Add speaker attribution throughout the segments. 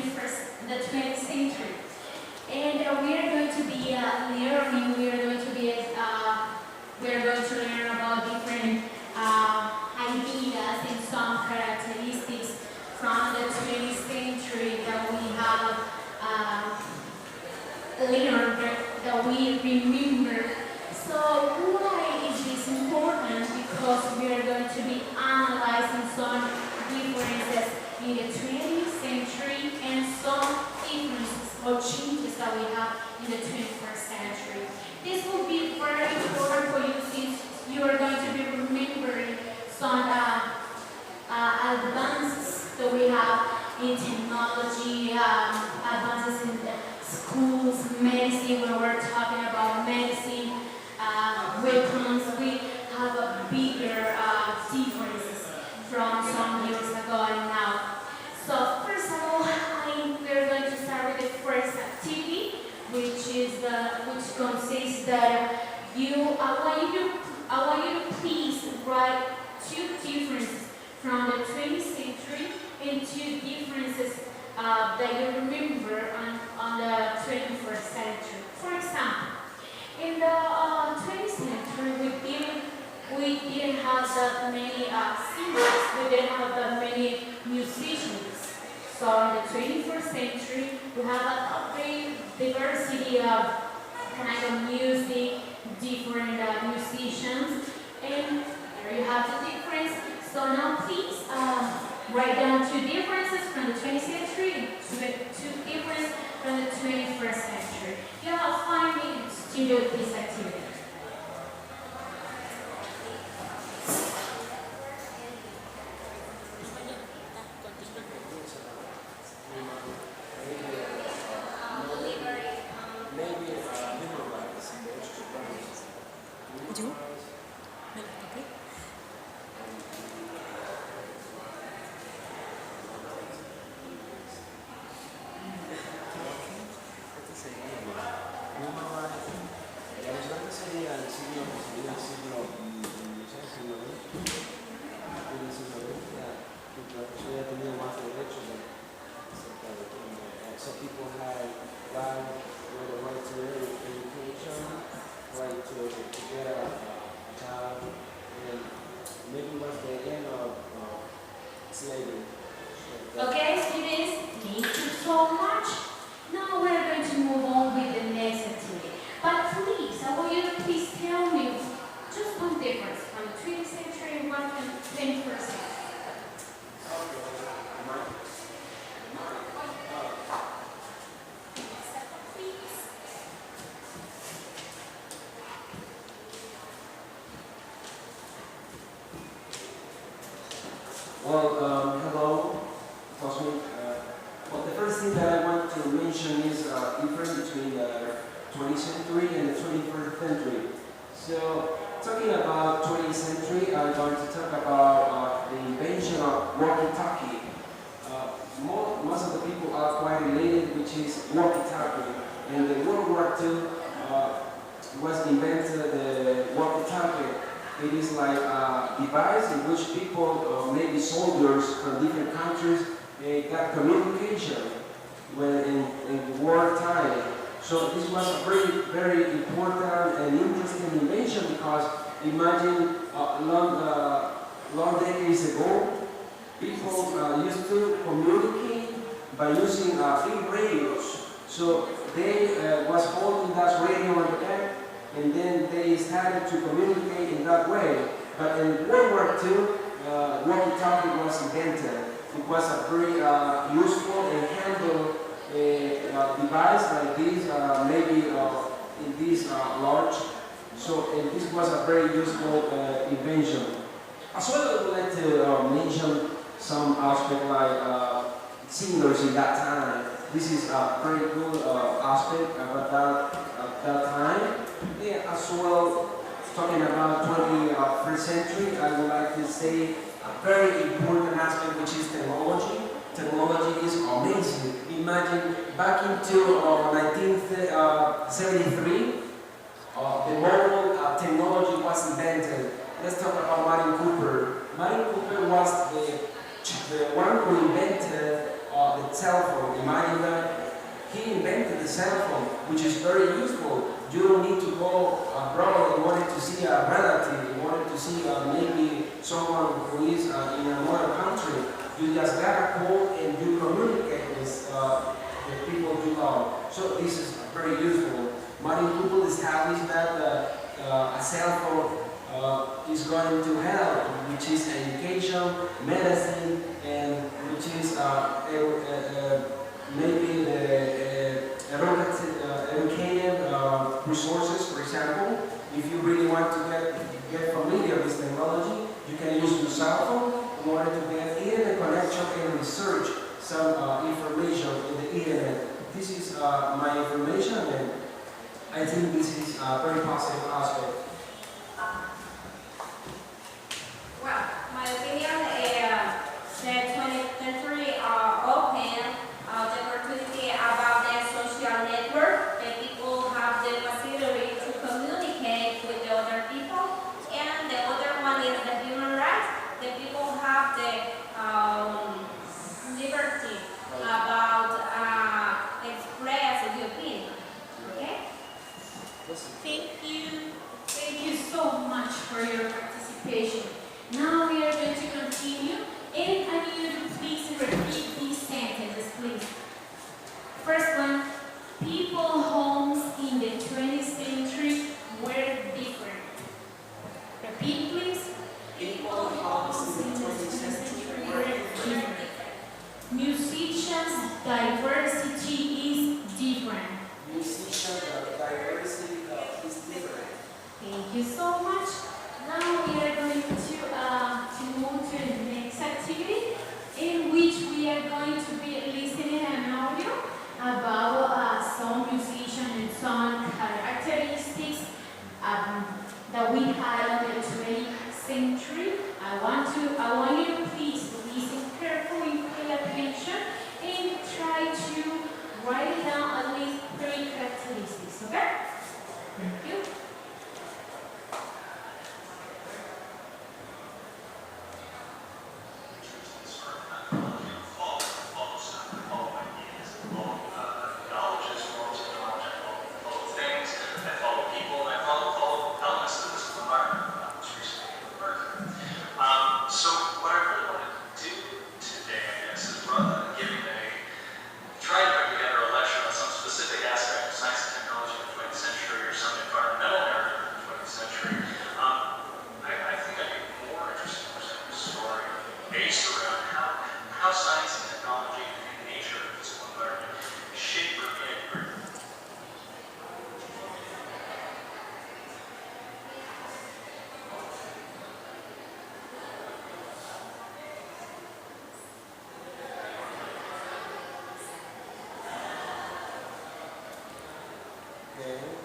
Speaker 1: the 20th century. And we are going to be learning. We are going to learn about different ideas and some characteristics from the 20th century that we have learned, that we remember. So why is this important? Because we are going to be analyzing some differences in the 20th century and some differences or changes that we have in the 21st century. This will be very important for you since you are going to be remembering some advances that we have in technology, advances in schools, medicine, when we're talking about medicine, weapons. We have a bigger differences from some years ago and now. So first of all, we're going to start with the first activity, which consists that I want you to please write two differences from the 20th century and two differences that you remember on the 21st century. For example, in the 20th century, we didn't have that many singers, we didn't have that many musicians. So in the 21st century, we have a great diversity of kind of music, different musicians, and there you have the difference. So now please write down two differences from the 20th century and two differences from the 21st century. You have 5 minutes to do this activity.
Speaker 2: So people had right with the right to education, right to get a job, and maybe it was the end of slavery.
Speaker 1: Okay, students, thank you so much. Now we're going to move on with the next activity. But please, I want you to please tell me just one difference from the 20th century and one from the 21st century.
Speaker 2: Well, hello, Cosmic. Well, the first thing that I want to mention is difference between the 20th century and the 21st century. So, talking about 20th century, I'm going to talk about the invention of walkie-talkie. Most of the people are quite related, which is walkie-talkie. In the World War II, was invented the walkie-talkie. It is like a device in which people, maybe soldiers from different countries, got communication when in wartime. So this was a very, very important and interesting invention because imagine long decades ago, people used to communicate by using big radios. So they was holding that radio on the back, and then they started to communicate in that way. But in World War II, walkie-talkie was invented. It was a very useful and handle device like this, maybe in this large. So this was a very useful invention. As well, I would like to mention some aspect like singers in that time. This is a very good aspect about that time. Yeah, as well, talking about 21st century, I would like to say a very important aspect, which is technology. Technology is amazing. Imagine back into 1973, the mobile technology was invented. Let's talk about Martin Cooper. Martin Cooper was the one who invented the telephone. he invented the cell phone, which is very useful. You don't need to go abroad in order to see a relative, in order to see maybe someone who is in another country. You just got a call and you communicate with the people you love. So this is very useful. Many people establish that a cell phone is going to help, which is education, medicine, and which is maybe the educated resources. For example, if you really want to get familiar with technology, you can use your cell phone in order to get internet connection and research some information in the internet. This is my information, and I think this is a very positive aspect.
Speaker 3: Well, my opinion is the 20th century open the opportunity about the social network. The people have the facility to communicate with the other people, and the other one is the human rights. The people have the liberty about express your opinion. Okay?
Speaker 1: Thank you. Thank you so much for your participation. Now we are going to continue, and I need you to please repeat these sentences, please. First one, people homes in the 20th century were different. Repeat, please.
Speaker 2: People homes in the 20th century were different.
Speaker 1: Musicians' diversity is different.
Speaker 2: Musician diversity is different.
Speaker 1: Thank you so much. Now we are going to move to the next activity, in which we are going to be listening an audio about some musicians and some characteristics that we had in the 20th century. I want you to please listen carefully, pay attention, and try to write down at least 3 characteristics. Okay? Thank you.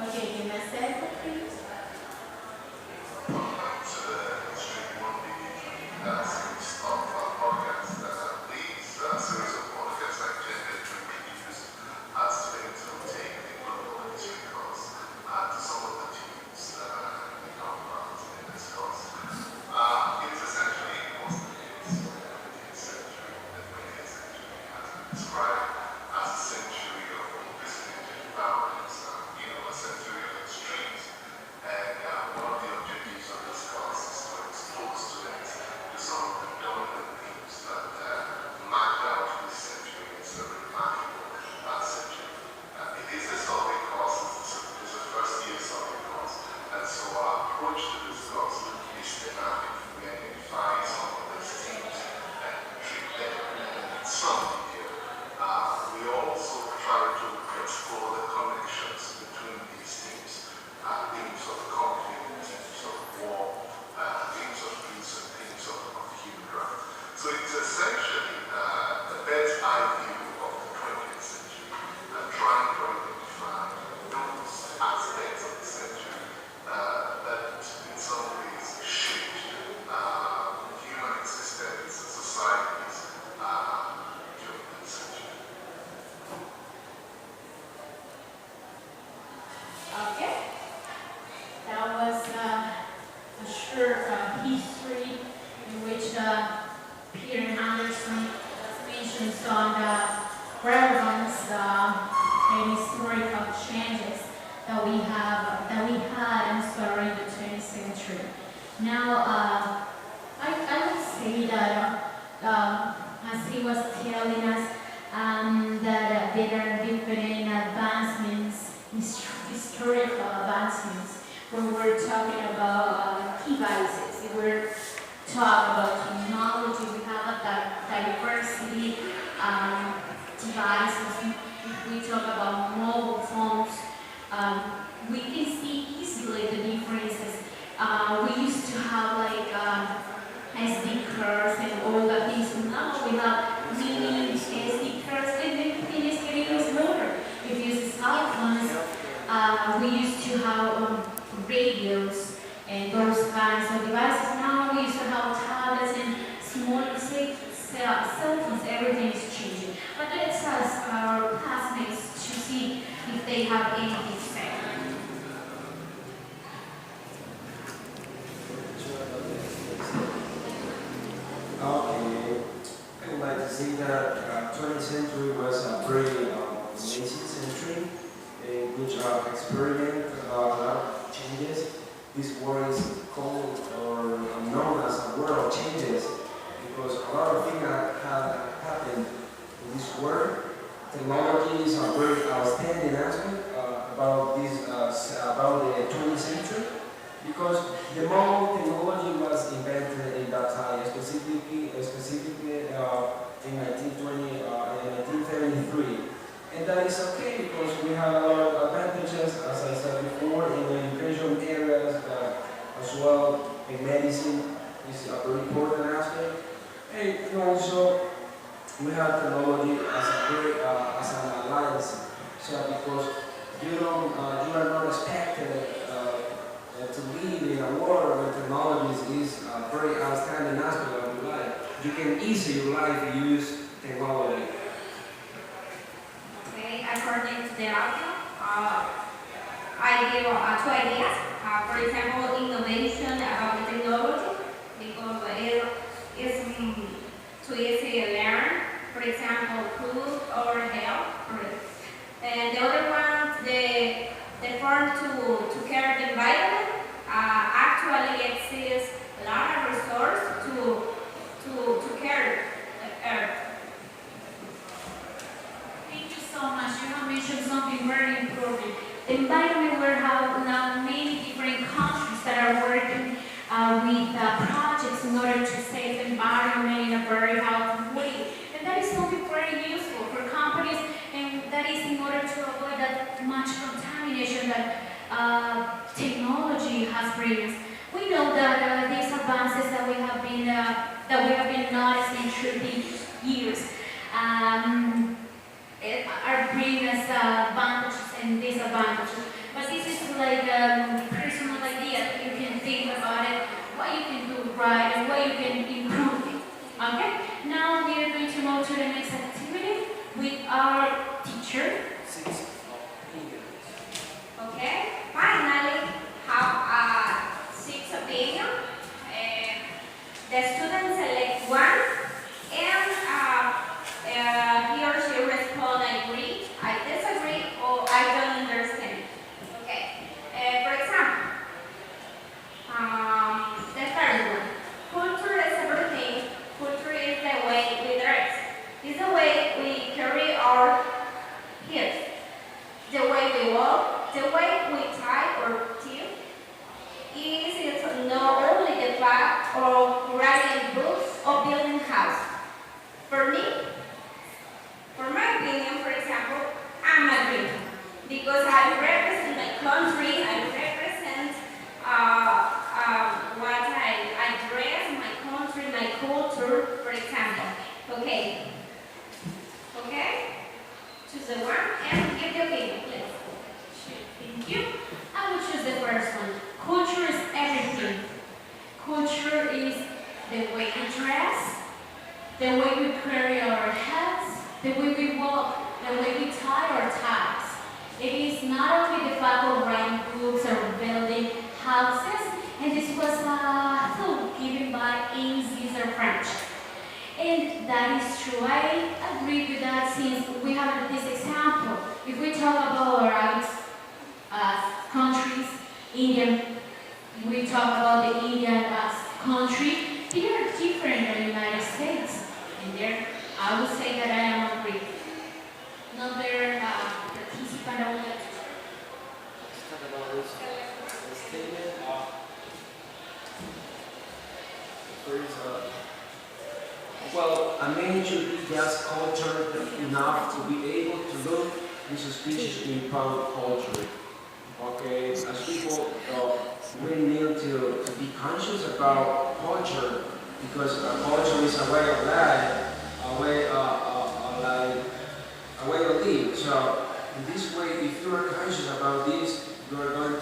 Speaker 1: Okay, give me a second, please. Peter Anderson mentions on the relevance and historical changes that we had, in the 20th century. Now, I would say that, as he was telling us, that there are different advancements, historical advancements, when we're talking about devices. If we're talking about technology, we have a diversity devices. If we talk about mobile phones, we can see easily the differences. We used to have like SD cards and all the things. Now we have mini SD cards and everything is getting smaller. If you use cell phones, we used to have radios and those kinds of devices. Now we used to have tablets and small cell phones. Everything is changing. But let's ask our classmates to see if they have anything to say.
Speaker 2: Okay, I would like to say that 20th century was a very amazing century in which experiment a lot of changes. This word is called or known as a world of changes because a lot of things have happened in this world. Technology is a very outstanding aspect about the 20th century because the mobile technology was invented in that time, specifically in 1920 in 1973, and that is okay because we have a lot of advantages, as I said before, in the education areas as well. In medicine is a very important aspect, and also we have technology as an alliance. So because you are not expected to live in a world where technology is a very outstanding aspect of your life. You can easily use technology.
Speaker 3: Okay, according to the audio, I give two ideas. For example, innovation about the technology, because it is too easy to learn. For example, food or health. And the other one, the form to care the environment. Actually exists a lot of resources to care the earth.
Speaker 1: Thank you so much. You have mentioned something very important. The environment, we have now many different countries that are working with projects in order to save the environment in a very healthy way. And that is something very useful for companies, and that is in order to avoid that much contamination that technology has brought us. We know that these advances that we have been noticing through these years are bringing us advantages and disadvantages. But this is like a personal idea that you can think about it, what you can do right and what you can improve it. Okay? Now we are going to move to the next activity with our teacher.
Speaker 3: Okay, finally, have a sixth opinion. The student select one, and he or she respond, I agree, I disagree, or I don't understand. Okay, for example, the first one, culture is everything. Culture is the way we dress. It's the way we carry our hair, the way we walk, the way we tie or tear. It is not only the fact of writing books or building houses. For me, for my opinion, for example, I'm a dreamer because I represent my country, I represent what I dress, my country, my culture, for example. Okay? Okay? Choose the one and give the opinion, please.
Speaker 1: Thank you. I will choose the first one. Culture is everything. Culture is the way we dress, the way we carry our heads, the way we walk, the way we tie our ties. It is not only the fact of writing books or building houses, and this was a thought given by Caesar French. And that is true. I agree with that since we have this example. If we talk about Arabic countries, Indian, we talk about the Indian country, they are different than the United States. And there, I would say that I am agree. Another participant I would like to
Speaker 2: Let's talk about this statement. First, well, a man should be just cultured enough to be able to look suspicious in public culture. Okay, as people, we need to be conscious about culture because culture is a way of life, a way of live. So in this way, if you are conscious about this, you are going to